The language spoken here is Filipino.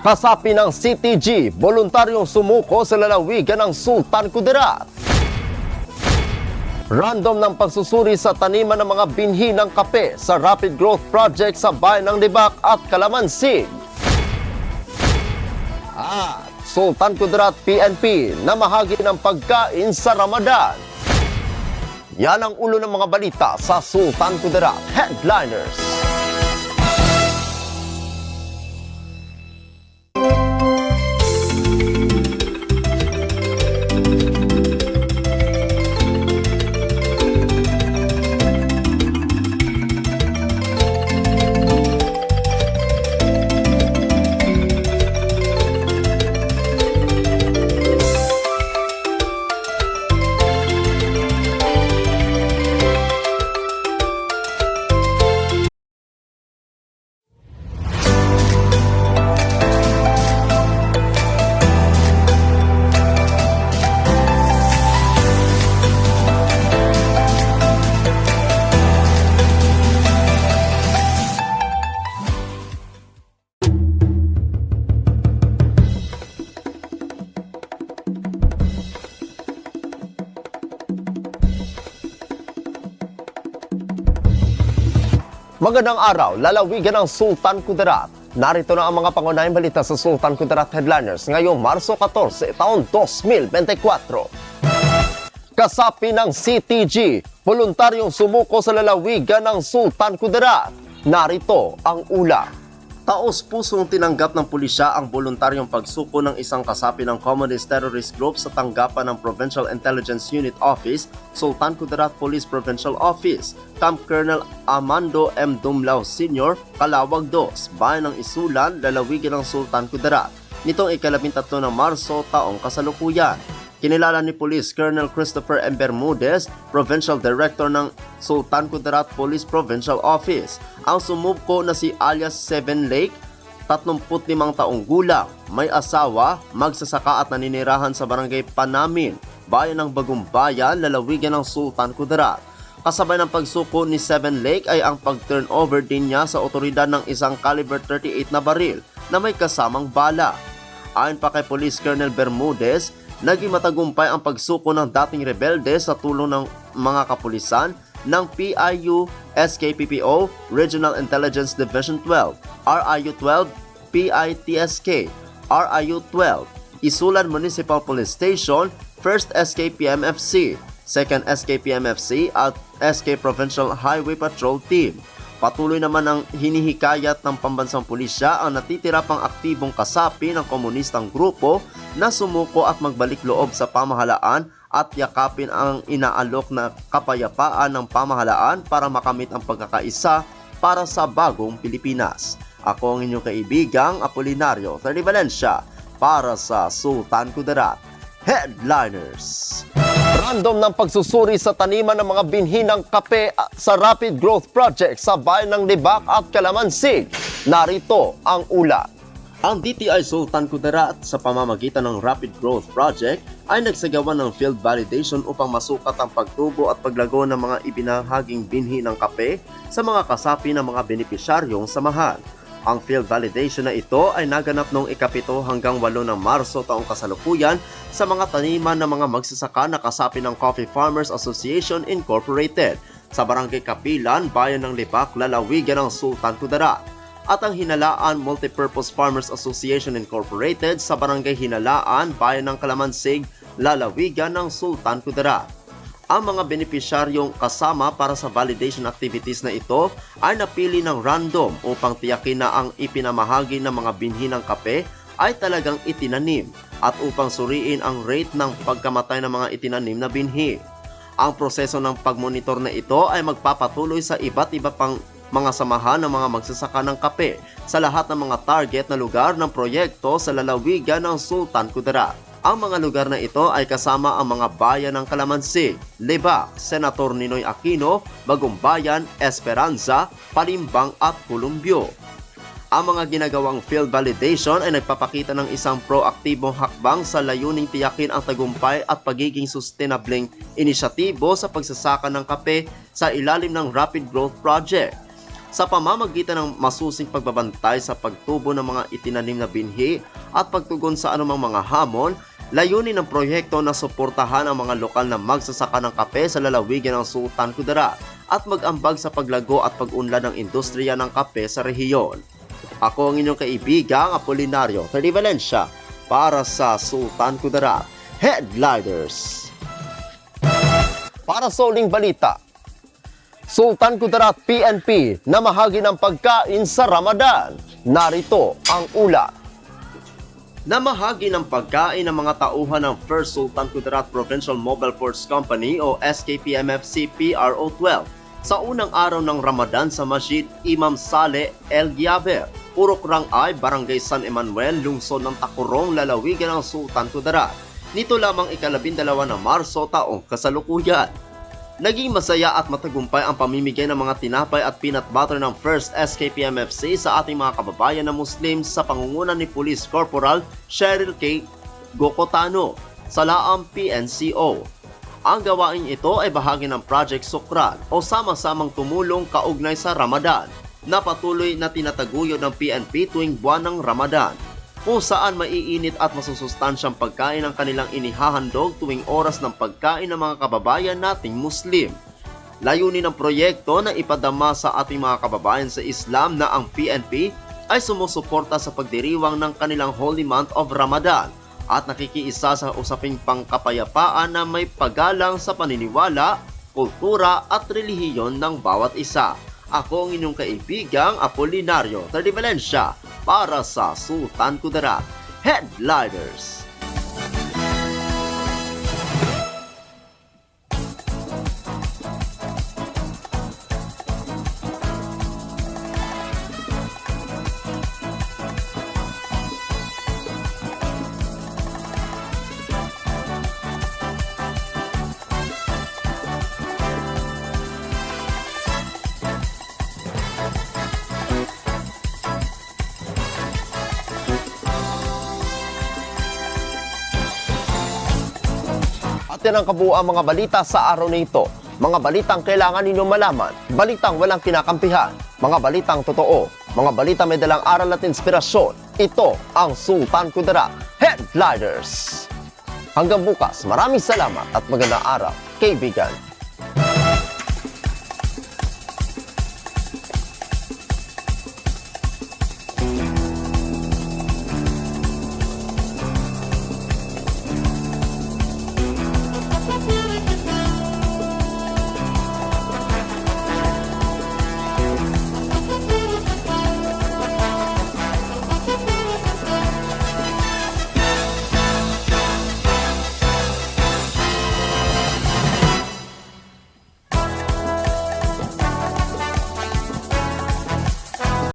Kasapi ng CTG, voluntaryong sumuko sa lalawigan ng Sultan Kudarat. Random ng pagsusuri sa taniman ng mga binhi ng kape sa Rapid Growth Project sa bayan ng Libak at Calamansig. At Sultan Kudarat PNP na mahagi ng pagkain sa Ramadan. Yan ang ulo ng mga balita sa Sultan Kudarat Headliners. Magandang araw, lalawigan ng Sultan Kudarat. Narito na ang mga pangunahing balita sa Sultan Kudarat Headliners ngayong Marso 14, taon 2024. Kasapi ng CTG, voluntaryong sumuko sa lalawigan ng Sultan Kudarat. Narito ang ula. Taos-pusong tinanggap ng pulisya ang voluntaryong pagsuko ng isang kasapi ng Communist Terrorist Group sa tanggapan ng Provincial Intelligence Unit Office, Sultan Kudarat Police Provincial Office, Camp Colonel Amando M. Dumlao Sr., Kalawag 2, bayan ng Isulan, lalawigan ng Sultan Kudarat, nitong ika-13 ng Marso taong kasalukuyan. Kinilala ni Police Colonel Christopher M. Bermudez, Provincial Director ng Sultan Kudarat Police Provincial Office. Ang sumubko na si alias Seven Lake, 35 taong gulang, may asawa, magsasaka at naninirahan sa barangay Panamin, bayan ng Bagumbayan, lalawigan ng Sultan Kudarat. Kasabay ng pagsuko ni Seven Lake ay ang pag-turnover din niya sa otoridad ng isang caliber 38 na baril na may kasamang bala. Ayon pa kay Police Colonel Bermudez, naging matagumpay ang pagsuko ng dating rebelde sa tulong ng mga kapulisan ng PIU SKPPO Regional Intelligence Division 12, RIU-12, PITSK, RIU-12, Isulan Municipal Police Station, 1st SKPMFC, 2nd SKPMFC at SK Provincial Highway Patrol Team. Patuloy naman ang hinihikayat ng pambansang pulisya ang natitira pang aktibong kasapi ng komunistang grupo na sumuko at magbalik loob sa pamahalaan at yakapin ang inaalok na kapayapaan ng pamahalaan para makamit ang pagkakaisa para sa bagong Pilipinas. Ako ang inyong kaibigang Apolinario Terry Valencia para sa Sultan Kudarat Headliners. Random ng pagsusuri sa taniman ng mga binhi ng kape sa Rapid Growth Project sa bayan ng Libak at Calamansig. Narito ang ula. Ang DTI Sultan Kudarat sa pamamagitan ng Rapid Growth Project ay nagsagawa ng field validation upang masukat ang pagtubo at paglago ng mga ibinahaging binhi ng kape sa mga kasapi ng mga benepisyaryong samahan. Ang field validation na ito ay naganap noong ika-7 hanggang 8 ng Marso taong kasalukuyan sa mga taniman ng mga magsasaka na kasapi ng Coffee Farmers Association Incorporated sa Barangay Kapilan, bayan ng Libak, lalawigan ng Sultan Kudarat, at ang Hinalaan Multipurpose Farmers Association Incorporated sa Barangay Hinalaan, bayan ng Calamansig, lalawigan ng Sultan Kudarat. Ang mga benepisyaryong kasama para sa validation activities na ito ay napili ng random upang tiyakin na ang ipinamahagi ng mga binhi ng kape ay talagang itinanim at upang suriin ang rate ng pagkamatay ng mga itinanim na binhi. Ang proseso ng pagmonitor na ito ay magpapatuloy sa iba't iba pang mga samahan ng mga magsasaka ng kape sa lahat ng mga target na lugar ng proyekto sa lalawigan ng Sultan Kudarat. Ang mga lugar na ito ay kasama ang mga bayan ng Calamansig, Libak, Senator Ninoy Aquino, Bagumbayan, Esperanza, Palimbang at Columbio. Ang mga ginagawang field validation ay nagpapakita ng isang proaktibong hakbang sa layuning tiyakin ang tagumpay at pagiging sustainabling inisyatibo sa pagsasaka ng kape sa ilalim ng Rapid Growth Project. sa pamamagitan ng masusing pagbabantay sa pagtubo ng mga itinanim na binhi at pagtugon sa anumang mga hamon. Layunin ng proyekto na suportahan ang mga lokal na magsasaka ng kape sa lalawigan ng Sultan Kudarat at mag-ambag sa paglago at pag-unlad ng industriya ng kape sa rehiyon. Ako ang inyong kaibigang Apolinario Ferdy Valencia para sa Sultan Kudarat Headliners. Para sa uling balita, Sultan Kudarat PNP namahagi ng pagkain sa Ramadan. Narito ang ulat. Namahagi ng pagkain ng mga tauhan ng First Sultan Kudarat Provincial Mobile Force Company o SKPMFC PRO-12 sa unang araw ng Ramadan sa Masjid Imam Saleh El Gyaber, Purok Rangay, Barangay San Emanuel, lungsod ng Tacorong, lalawigan ng Sultan Kudarat. Nito lamang ika-12 ng Marso taong kasalukuyan. Naging masaya at matagumpay ang pamimigay ng mga tinapay at peanut butter ng First SKPMFC sa ating mga kababayan na Muslim sa pangunguna ni Police Corporal Cheryl K. Gokotano sa Laam PNCO. Ang gawain ito ay bahagi ng Project Sukran o sama-samang tumulong kaugnay sa Ramadan na patuloy na tinataguyod ng PNP tuwing buwan ng Ramadan, kung saan maiinit at masusustansyang pagkain ang kanilang inihahandog tuwing oras ng pagkain ng mga kababayan nating Muslim. Layunin ng proyekto na ipadama sa ating mga kababayan sa Islam na ang PNP ay sumusuporta sa pagdiriwang ng kanilang Holy Month of Ramadan at nakikiisa sa usaping pangkapayapaan na may paggalang sa paniniwala, kultura at relihiyon ng bawat isa. Ako ang inyong kaibigang Apolinario Ferdy Valencia para sa Sultan Kudarat Headliners. At yan ang kabuuan mga balita sa araw na ito. Mga balitang kailangan ninyong malaman, balitang walang kinakampihan, mga balitang totoo, mga balitang may dalang aral at inspirasyon. Ito ang Sultan Kudarat Headliners. Hanggang bukas, maraming salamat at magandang araw, kaibigan.